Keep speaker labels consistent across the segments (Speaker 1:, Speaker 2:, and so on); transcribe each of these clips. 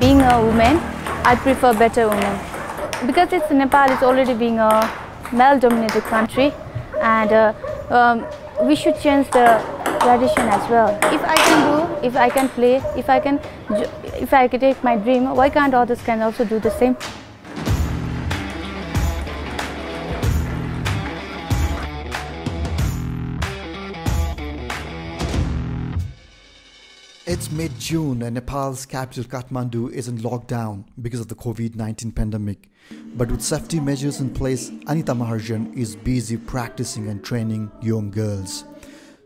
Speaker 1: Being a woman, I prefer better women. Because Nepal is already being a male-dominated country, and we should change the tradition as well. If I can do, if I can play, if I can take my dream, why can't others can also do the same?
Speaker 2: It's mid-June and Nepal's capital Kathmandu is in lockdown because of the COVID-19 pandemic. But with safety measures in place, Anita Maharjan is busy practicing and training young girls.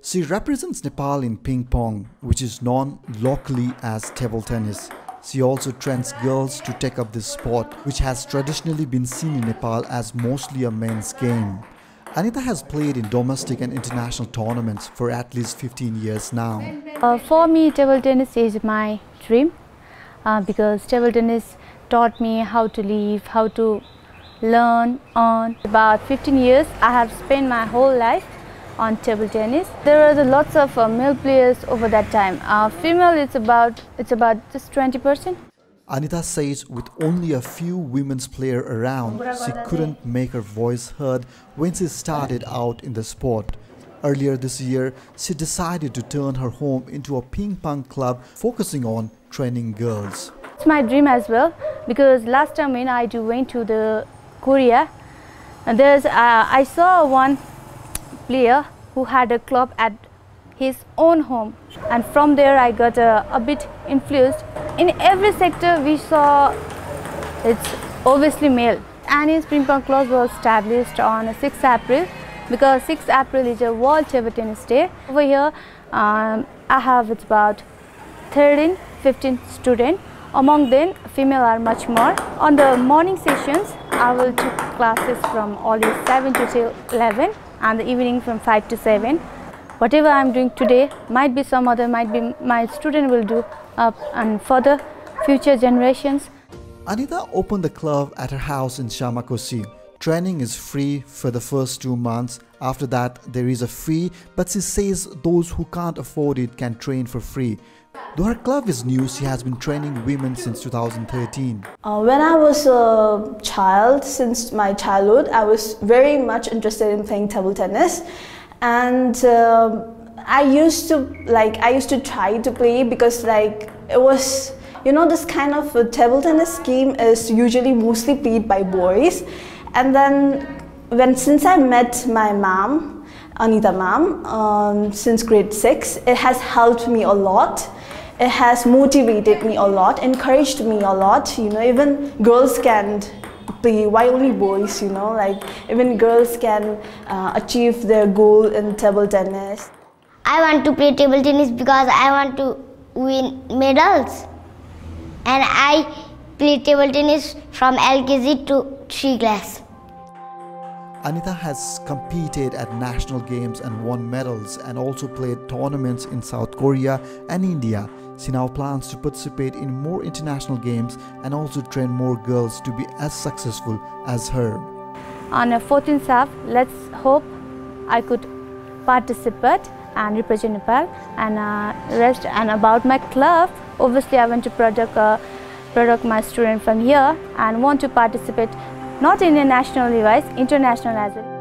Speaker 2: She represents Nepal in ping pong, which is known locally as table tennis. She also trains girls to take up this sport, which has traditionally been seen in Nepal as mostly a men's game. Anita has played in domestic and international tournaments for at least 15 years now.
Speaker 1: For me, table tennis is my dream because table tennis taught me how to live, how to learn on. About 15 years, I have spent my whole life on table tennis. There are lots of male players over that time. Female, it's about just 20%.
Speaker 2: Anita says with only a few women's players around, she couldn't make her voice heard when she started out in the sport. Earlier this year, she decided to turn her home into a ping pong club focusing on training girls.
Speaker 1: It's my dream as well because last time when I went to the Korea, and I saw one player who had a club at his own home, and from there I got a bit influenced. In every sector we saw it's obviously male. Annie's ping pong club was established on 6th April because 6th April is a World Table Tennis Day. Over here I have about 13-15 students. Among them female are much more. On the morning sessions I will take classes from only 7 to 11 and the evening from 5 to 7. Whatever I am doing today might be some other, might be my student will do and for the future generations.
Speaker 2: Anita opened the club at her house in Shamakosi. Training is free for the first 2 months. After that, there is a fee, but she says those who can't afford it can train for free. Though her club is new, she has been training women since 2013.
Speaker 3: When I was a child, since my childhood, I was very much interested in playing table tennis. And I used to try to play because it was, this kind of a table tennis game is usually mostly played by boys. And then since I met my mom, Anita ma'am, since grade 6, it has helped me a lot. It has motivated me a lot, encouraged me a lot. Even girls can play, why only boys, even girls can achieve their goal in table tennis.
Speaker 4: I want to play table tennis because I want to win medals. And I play table tennis from LKG to 3 class.
Speaker 2: Anita has competed at national games and won medals and also played tournaments in South Korea and India. She now plans to participate in more international games and also train more girls to be as successful as her.
Speaker 1: On the 14th half, let's hope I could participate and represent Nepal and rest. And about my club, obviously I want to product my student from here and want to participate not in a national device, international as well.